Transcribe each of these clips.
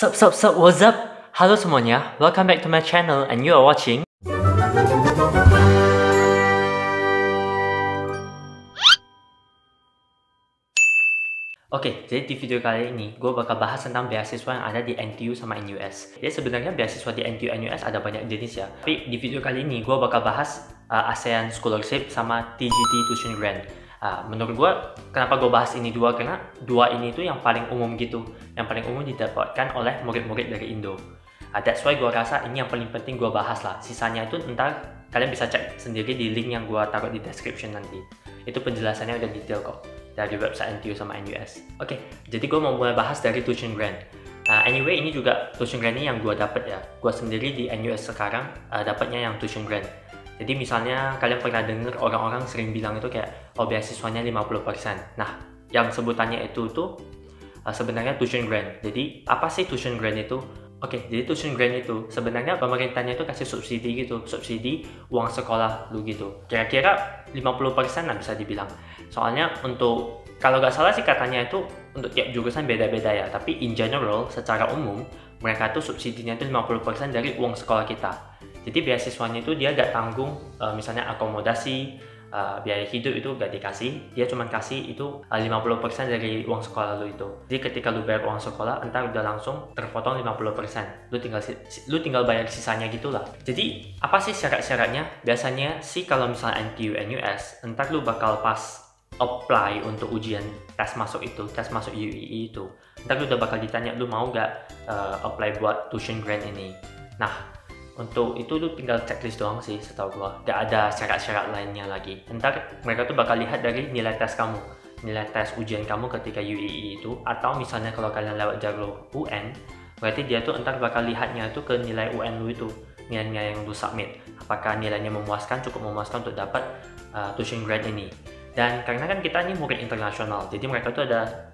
What's up? Halo semuanya, welcome back to my channel and you are watching. Oke, jadi di video kali ini gue bakal bahas tentang beasiswa yang ada di NTU sama NUS. Jadi sebenarnya beasiswa di NTU NUS ada banyak jenis ya. Tapi di video kali ini gue bakal bahas ASEAN Scholarship sama TGT Tuition Grant. Menurut gue, kenapa gue bahas ini dua? Karena dua ini tuh yang paling umum gitu, yang paling umum didapatkan oleh murid-murid dari Indo. That's why gue rasa ini yang paling penting gue bahas lah. Sisanya itu ntar kalian bisa cek sendiri di link yang gue taruh di description nanti. Itu penjelasannya udah detail kok dari website NTU sama NUS. Oke, jadi gue mau mulai bahas dari tuition grant. Anyway, ini juga tuition grant ini yang gue dapet ya. Gue sendiri di NUS sekarang dapatnya yang tuition grant. Jadi misalnya kalian pernah dengar orang-orang sering bilang itu kayak, oh beasiswanya 50%. Nah, yang sebutannya itu tuh sebenarnya tuition grant. Jadi apa sih tuition grant itu? Oke, jadi tuition grant itu sebenarnya pemerintahnya itu kasih subsidi gitu, subsidi uang sekolah lu gitu. Kira-kira 50% lah bisa dibilang. Soalnya untuk, kalau nggak salah sih katanya itu untuk tiap jurusan beda-beda ya. Tapi in general, secara umum, mereka tuh subsidinya itu 50% dari uang sekolah kita. Jadi beasiswanya itu dia nggak tanggung, misalnya akomodasi, biaya hidup itu gak dikasih, dia cuma kasih itu 50% dari uang sekolah lu itu. Jadi ketika lu bayar uang sekolah, entar udah langsung terpotong 50%. Lu tinggal bayar sisanya gitulah. Jadi apa sih syarat-syaratnya? Biasanya sih kalau misalnya NTU NUS, entar lu bakal pas apply untuk ujian tes masuk itu, tes masuk UII itu. Entar lu udah bakal ditanya lu mau gak apply buat tuition grant ini. Nah, untuk itu lu tinggal checklist doang sih setahu gua, gak ada syarat-syarat lainnya lagi. Ntar mereka tuh bakal lihat dari nilai tes kamu, nilai tes ujian kamu ketika UII itu, atau misalnya kalau kalian lewat jalur UN, berarti dia tuh ntar bakal lihatnya tuh ke nilai UN lu itu, nilai yang lu submit, apakah nilainya memuaskan, cukup memuaskan untuk dapat tuition grant ini. Dan karena kan kita ini murid internasional, jadi mereka tuh ada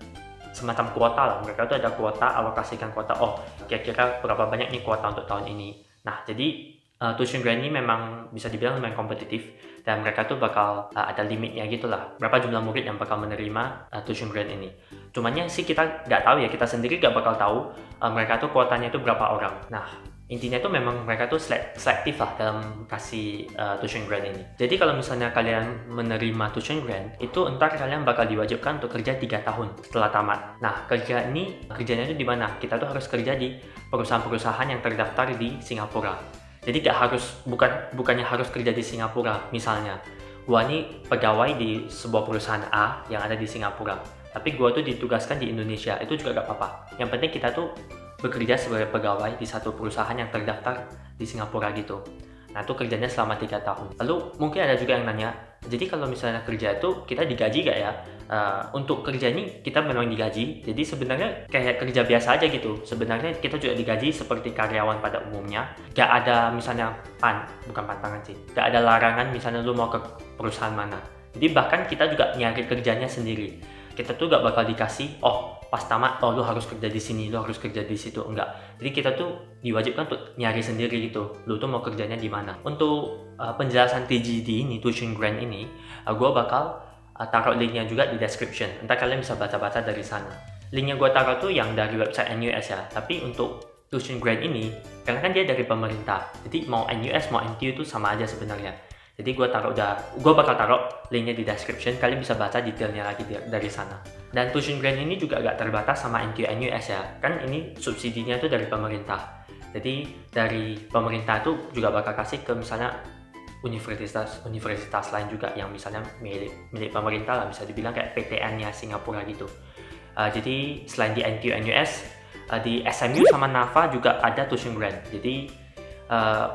semacam kuota lah, mereka tuh ada kuota, alokasikan kuota, oh kira-kira berapa banyak nih kuota untuk tahun ini. Nah, jadi tuition grant ini memang bisa dibilang lumayan kompetitif dan mereka tuh bakal ada limitnya gitu lah, berapa jumlah murid yang bakal menerima tuition grant ini. Cumannya sih kita nggak tahu ya, kita sendiri nggak bakal tahu mereka tuh kuotanya itu berapa orang. Nah, intinya tuh memang mereka tuh selektif lah dalam kasih tuition grant ini. Jadi kalau misalnya kalian menerima tuition grant, itu entar kalian bakal diwajibkan untuk kerja 3 tahun setelah tamat. Nah, kerjanya itu di mana? Kita tuh harus kerja di perusahaan-perusahaan yang terdaftar di Singapura. Jadi bukannya harus kerja di Singapura. Misalnya, gua nih pegawai di sebuah perusahaan A yang ada di Singapura, tapi gua tuh ditugaskan di Indonesia, itu juga gak apa-apa. Yang penting kita tuh bekerja sebagai pegawai di satu perusahaan yang terdaftar di Singapura gitu. Nah, itu kerjanya selama 3 tahun. Lalu mungkin ada juga yang nanya, jadi kalau misalnya kerja itu kita digaji gak ya? Untuk kerja ini kita memang digaji, jadi sebenarnya kayak kerja biasa aja gitu. Sebenarnya kita juga digaji seperti karyawan pada umumnya. Gak ada misalnya bukan pantangan sih, gak ada larangan misalnya lu mau ke perusahaan mana. Jadi bahkan kita juga nyari kerjanya sendiri. Kita tuh gak bakal dikasih, oh pas tamat, oh lu harus kerja di sini, lu harus kerja di situ, enggak. Jadi kita tuh diwajibkan untuk nyari sendiri gitu, lu tuh mau kerjanya di mana. Untuk penjelasan TGD ini, tuition grant ini, gue bakal taruh linknya juga di description. Entar kalian bisa baca-baca dari sana. Linknya gue taruh tuh yang dari website NUS ya. Tapi untuk tuition grant ini, karena kan dia dari pemerintah, jadi mau NUS mau NTU itu sama aja sebenarnya. Jadi gue bakal taruh linknya di description, kalian bisa baca detailnya lagi dari sana. Dan tuition grant ini juga gak terbatas sama NTU NUS ya, kan ini subsidinya tuh dari pemerintah. Jadi dari pemerintah tuh juga bakal kasih ke misalnya universitas lain juga yang misalnya milik pemerintah lah, bisa dibilang kayak PTN-nya Singapura gitu. Jadi selain di NTU NUS, di SMU sama NAFA juga ada tuition grant. Jadi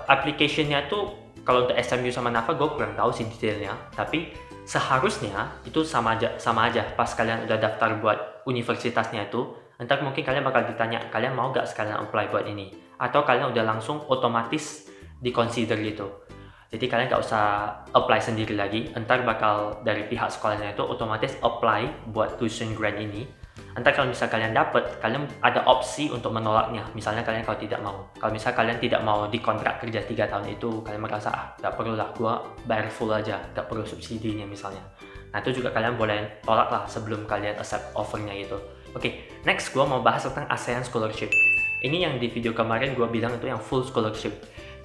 application-nya tuh kalau untuk SMU sama NAFA gue kurang tahu sih detailnya, tapi seharusnya itu sama aja pas kalian udah daftar buat universitasnya itu, entar mungkin kalian bakal ditanya, kalian mau gak sekalian apply buat ini? Atau kalian udah langsung otomatis di-consider gitu. Jadi kalian gak usah apply sendiri lagi, entar bakal dari pihak sekolahnya itu otomatis apply buat tuition grant ini. Entar kalau misal kalian dapet, kalian ada opsi untuk menolaknya. Misalnya kalian kalau tidak mau, kalau misal kalian tidak mau dikontrak kerja 3 tahun itu, kalian merasa gak perlu lah, gua bayar full aja, gak perlu subsidinya misalnya. Nah, itu juga kalian boleh tolak lah sebelum kalian accept offernya itu. Oke, next gua mau bahas tentang ASEAN Scholarship. Ini yang di video kemarin gue bilang itu yang full scholarship.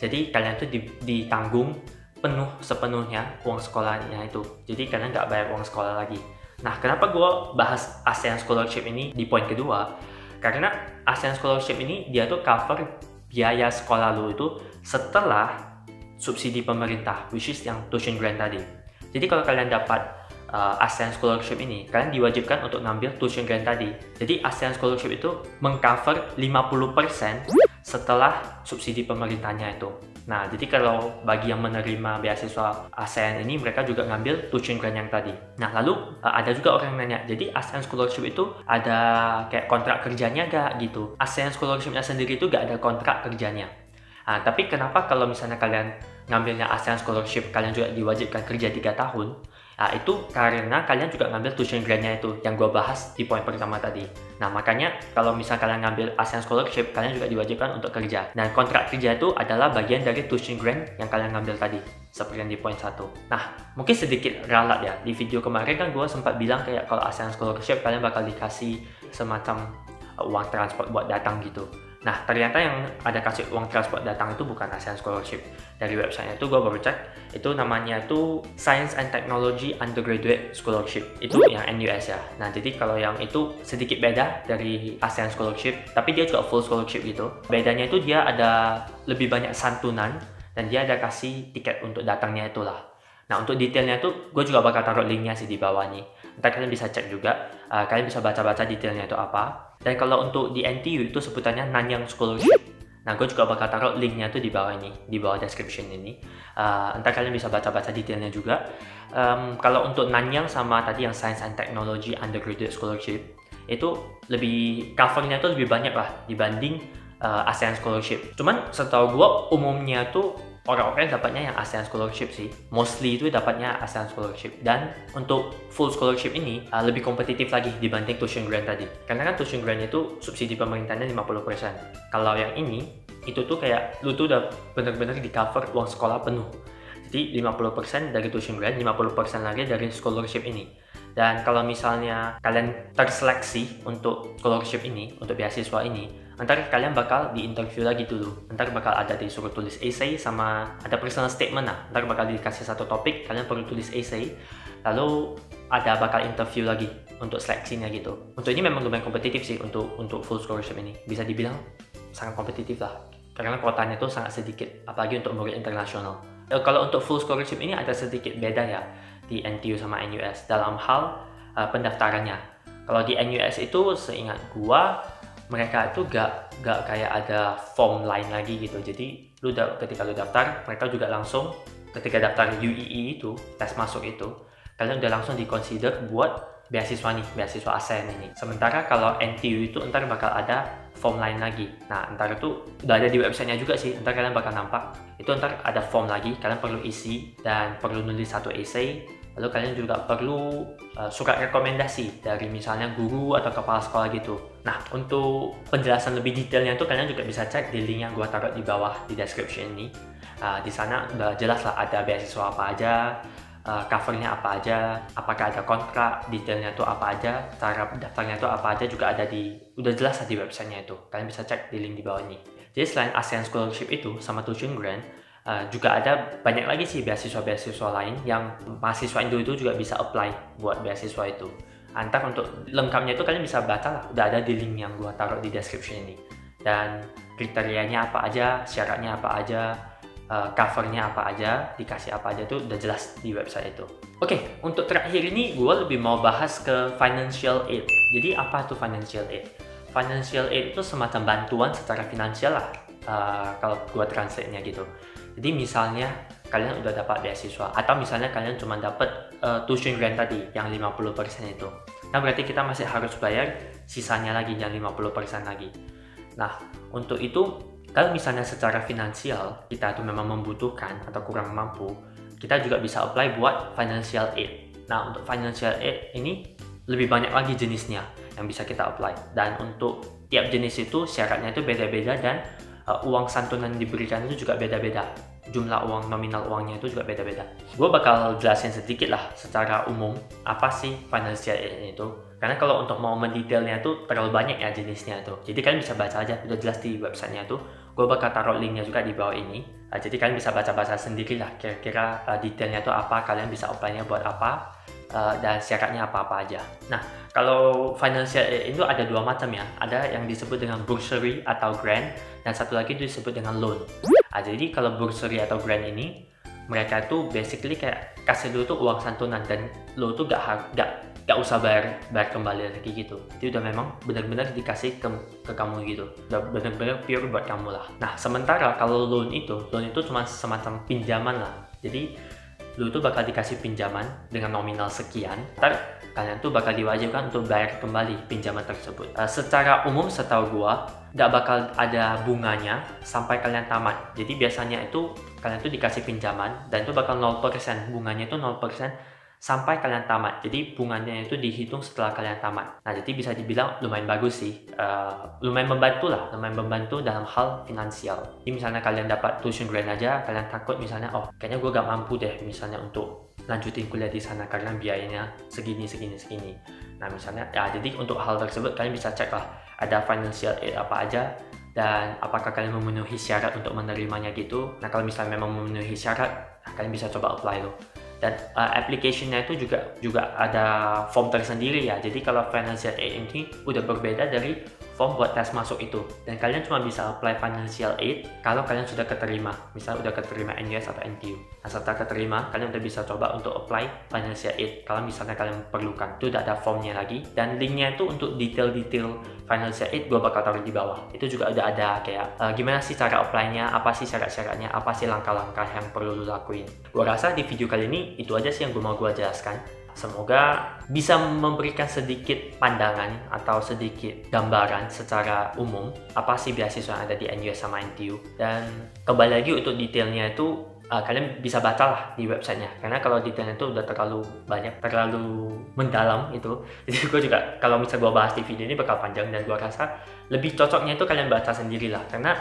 Jadi kalian tuh ditanggung penuh sepenuhnya uang sekolahnya itu. Jadi kalian nggak bayar uang sekolah lagi. Nah, kenapa gue bahas ASEAN Scholarship ini di poin kedua? Karena ASEAN Scholarship ini dia tuh cover biaya sekolah lu itu setelah subsidi pemerintah, which is yang tuition grant tadi. Jadi kalau kalian dapat ASEAN Scholarship ini, kalian diwajibkan untuk ngambil tuition grant tadi. Jadi ASEAN Scholarship itu mengcover 50% setelah subsidi pemerintahnya itu. Nah, jadi kalau bagi yang menerima beasiswa ASEAN ini, mereka juga ngambil tuition grant yang tadi. Nah, lalu ada juga orang yang nanya, jadi ASEAN Scholarship itu ada kayak kontrak kerjanya gak gitu? ASEAN Scholarship-nya sendiri itu gak ada kontrak kerjanya. Nah, tapi kenapa kalau misalnya kalian ngambilnya ASEAN Scholarship, kalian juga diwajibkan kerja 3 tahun? Nah, itu karena kalian juga ngambil tuition grant-nya itu, yang gue bahas di poin pertama tadi. Nah, makanya kalau misalnya kalian ngambil ASEAN Scholarship, kalian juga diwajibkan untuk kerja. Dan kontrak kerja itu adalah bagian dari tuition grant yang kalian ngambil tadi, seperti yang di poin 1. Nah, mungkin sedikit ralat ya, di video kemarin kan gue sempat bilang kayak kalau ASEAN Scholarship, kalian bakal dikasih semacam uang transport buat datang gitu. Nah, ternyata yang ada kasih uang transport datang itu bukan ASEAN Scholarship. Dari websitenya itu gue baru cek, itu namanya itu Science and Technology Undergraduate Scholarship. Itu yang NUS ya. Nah, jadi kalau yang itu sedikit beda dari ASEAN Scholarship, tapi dia juga full scholarship gitu. Bedanya itu dia ada lebih banyak santunan, dan dia ada kasih tiket untuk datangnya itulah. Nah, untuk detailnya itu gue juga bakal taruh linknya sih di bawah nih. Ntar kalian bisa cek juga, kalian bisa baca-baca detailnya itu apa. Dan kalau untuk di NTU itu sebutannya Nanyang Scholarship. Nah, gue juga bakal taruh linknya tuh di bawah ini, di bawah description ini. Ntar kalian bisa baca-baca detailnya juga. Kalau untuk Nanyang sama tadi yang Science and Technology Undergraduate Scholarship, itu lebih covernya tuh lebih banyak lah dibanding ASEAN Scholarship. Cuman setahu gue umumnya tuh orang-orang dapatnya yang ASEAN Scholarship sih. Mostly itu dapatnya ASEAN Scholarship. Dan untuk full scholarship ini lebih kompetitif lagi dibanding tuition grant tadi. Karena kan tuition grant itu subsidi pemerintahnya 50%. Kalau yang ini, itu tuh kayak lu tuh udah bener-bener di cover uang sekolah penuh. Jadi 50% dari tuition grant, 50% lagi dari scholarship ini. Dan kalau misalnya kalian terseleksi untuk scholarship ini, untuk beasiswa ini, ntar kalian bakal di-interview lagi dulu. Ntar bakal ada disuruh tulis essay sama ada personal statement lah. Ntar bakal dikasih satu topik, kalian perlu tulis essay. Lalu ada bakal interview lagi untuk seleksinya gitu. Untuk ini memang lumayan kompetitif sih untuk full scholarship ini. Bisa dibilang sangat kompetitif lah. Karena kuotanya tuh sangat sedikit, apalagi untuk murid internasional. Kalau untuk full scholarship ini ada sedikit beda ya di NTU sama NUS dalam hal pendaftarannya. Kalau di NUS itu seingat gua mereka itu gak kayak ada form lain lagi gitu. Jadi ketika lu daftar, mereka juga langsung ketika daftar UEE itu, tes masuk itu, kalian udah langsung di-consider buat beasiswa nih, beasiswa ASEAN ini. Sementara kalau NTU itu ntar bakal ada form lain lagi. Nah, ntar itu udah ada di websitenya juga sih, ntar kalian bakal nampak. Itu ntar ada form lagi, kalian perlu isi dan perlu nulis satu essay. Lalu kalian juga perlu surat rekomendasi dari misalnya guru atau kepala sekolah gitu. Nah, untuk penjelasan lebih detailnya itu kalian juga bisa cek di link yang gue taruh di bawah di description ini. Di sana udah jelas lah ada beasiswa apa aja, covernya apa aja, apakah ada kontrak, detailnya itu apa aja, cara daftarnya itu apa aja juga ada udah jelas lah di websitenya itu. Kalian bisa cek di link di bawah ini. Jadi selain ASEAN Scholarship itu sama tuition grant, juga ada banyak lagi sih beasiswa-beasiswa lain yang mahasiswa Indo itu juga bisa apply buat beasiswa itu. Antar untuk lengkapnya itu kalian bisa baca lah, udah ada di link yang gua taruh di description ini. Dan kriterianya apa aja, syaratnya apa aja, covernya apa aja, dikasih apa aja tuh udah jelas di website itu. Oke, untuk terakhir ini gue lebih mau bahas ke financial aid. Jadi apa tuh financial aid? Financial aid itu semacam bantuan secara finansial lah, kalau gue translate-nya gitu. Jadi misalnya kalian udah dapat beasiswa, atau misalnya kalian cuma dapat tuition grant tadi yang 50% itu. Nah, berarti kita masih harus bayar sisanya lagi yang 50% lagi. Nah, untuk itu kalau misalnya secara finansial kita tuh memang membutuhkan atau kurang mampu, kita juga bisa apply buat financial aid. Nah, untuk financial aid ini lebih banyak lagi jenisnya yang bisa kita apply. Dan untuk tiap jenis itu syaratnya itu beda-beda dan uang santunan yang diberikan itu juga beda-beda. Jumlah uang, nominal uangnya itu juga beda-beda. Gue bakal jelasin sedikit lah secara umum apa sih financial aid itu. Karena kalau untuk mau mendetailnya tuh terlalu banyak ya jenisnya tuh. Jadi kalian bisa baca aja, udah jelas di websitenya tuh. Gue bakal taruh linknya juga di bawah ini. Jadi kalian bisa baca-baca sendiri lah kira-kira detailnya tuh apa, kalian bisa apply-nya buat apa, dan syaratnya apa-apa aja. Nah, kalau financial aid itu ada dua macam ya. Ada yang disebut dengan bursary atau grant, dan satu lagi disebut dengan loan. Jadi kalau bursary atau grant ini, mereka tuh basically kayak kasih dulu tuh uang santunan, dan lo tuh gak usah bayar kembali lagi gitu. Jadi udah memang benar-benar dikasih ke kamu gitu, udah benar-benar pure buat kamu lah. Nah, sementara kalau loan itu cuma semacam pinjaman lah. Jadi lo tuh bakal dikasih pinjaman dengan nominal sekian, ntar kalian tuh bakal diwajibkan untuk bayar kembali pinjaman tersebut. Secara umum setahu gua nggak bakal ada bunganya sampai kalian tamat. Jadi biasanya itu kalian tuh dikasih pinjaman dan itu bakal 0%, bunganya itu 0% sampai kalian tamat. Jadi bunganya itu dihitung setelah kalian tamat. Nah, jadi bisa dibilang lumayan bagus sih, lumayan membantu dalam hal finansial. Jadi misalnya kalian dapat tuition grant aja, kalian takut misalnya, oh kayaknya gue gak mampu deh misalnya untuk lanjutin kuliah di sana karena biayanya segini. Nah misalnya ya, jadi untuk hal tersebut kalian bisa cek lah ada financial aid apa aja dan apakah kalian memenuhi syarat untuk menerimanya gitu. Nah kalau misalnya memang memenuhi syarat, nah, kalian bisa coba apply loh. Dan application-nya itu juga ada form tersendiri ya. Jadi kalau financial aid ini udah berbeda dari form buat tes masuk itu. Dan kalian cuma bisa apply financial aid kalau kalian sudah keterima. Misal udah keterima NUS atau NTU. Nah setelah keterima, kalian udah bisa coba untuk apply financial aid kalau misalnya kalian perlukan. Itu udah ada formnya lagi. Dan linknya itu untuk detail-detail financial aid gue bakal taruh di bawah. Itu juga udah ada kayak gimana sih cara apply-nya, apa sih syarat-syaratnya, apa sih langkah-langkah yang perlu lo lakuin. Gue rasa di video kali ini itu aja sih yang mau gue jelaskan. Semoga bisa memberikan sedikit pandangan atau sedikit gambaran secara umum apa sih beasiswa yang ada di NUS sama NTU. Dan kembali lagi untuk detailnya itu kalian bisa baca lah di websitenya, karena kalau detailnya itu udah terlalu banyak, terlalu mendalam itu. Jadi gue juga kalau misalnya gue bahas di video ini bakal panjang, dan gue rasa lebih cocoknya itu kalian baca sendiri lah, karena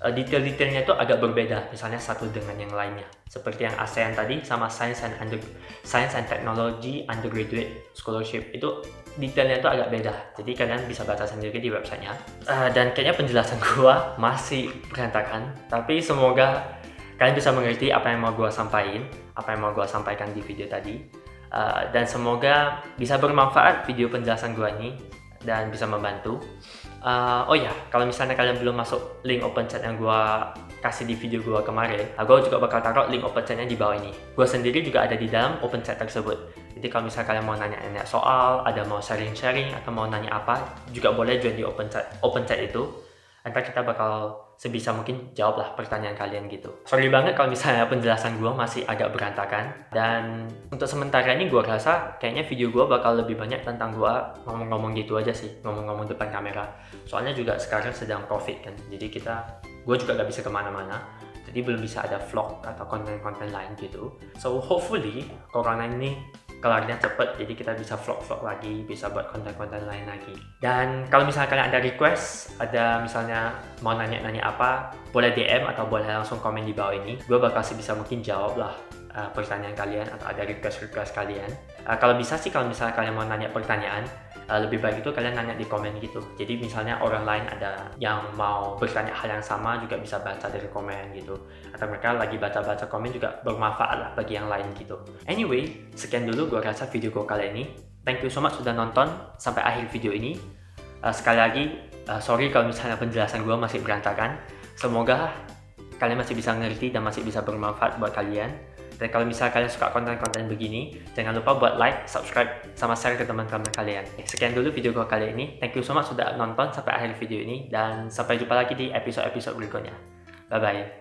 detail-detailnya itu agak berbeda misalnya satu dengan yang lainnya, seperti yang ASEAN tadi sama Science and Technology Undergraduate Scholarship itu detailnya itu agak beda. Jadi kalian bisa baca sendiri di websitenya. Dan kayaknya penjelasan gua masih berantakan, tapi semoga kalian bisa mengerti apa yang mau gua sampaikan di video tadi, dan semoga bisa bermanfaat video penjelasan gua ini dan bisa membantu. Oh ya, kalau misalnya kalian belum masuk link open chat yang gue kasih di video gue kemarin, gue juga bakal taruh link open chatnya di bawah ini. Gue sendiri juga ada di dalam open chat tersebut. Jadi kalau misalnya kalian mau nanya-nanya soal, ada mau sharing-sharing atau mau nanya apa, juga boleh join di open chat itu. Nanti kita bakal sebisa mungkin jawab lah pertanyaan kalian gitu. Sorry banget kalau misalnya penjelasan gue masih agak berantakan. Dan untuk sementara ini gue rasa kayaknya video gue bakal lebih banyak tentang gue ngomong-ngomong gitu aja sih, ngomong-ngomong depan kamera. Soalnya juga sekarang sedang COVID kan, jadi gue juga gak bisa kemana-mana. Jadi belum bisa ada vlog atau konten-konten lain gitu. So hopefully corona ini kelarnya cepet, jadi kita bisa vlog-vlog lagi, bisa buat konten-konten lain lagi. Dan kalau misalnya kalian ada request, ada misalnya mau nanya-nanya apa, boleh DM atau boleh langsung komen di bawah ini. Gue bakal sebisa mungkin jawab lah pertanyaan kalian atau ada request kalian. Kalau bisa sih, kalau misalnya kalian mau nanya pertanyaan, lebih baik itu kalian nanya di komen gitu. Jadi misalnya orang lain ada yang mau bertanya hal yang sama juga bisa baca dari komen gitu, atau mereka lagi baca-baca komen juga bermanfaat lah bagi yang lain gitu. Anyway, sekian dulu gue rasa video gue kali ini. Thank you so much sudah nonton sampai akhir video ini. Sekali lagi sorry kalau misalnya penjelasan gue masih berantakan. Semoga kalian masih bisa ngerti dan masih bisa bermanfaat buat kalian. Dan kalau misalnya kalian suka konten-konten begini, jangan lupa buat like, subscribe, sama share ke teman-teman kalian. Sekian dulu video gue kali ini. Thank you so much sudah nonton sampai akhir video ini. Dan sampai jumpa lagi di episode-episode berikutnya. Bye-bye.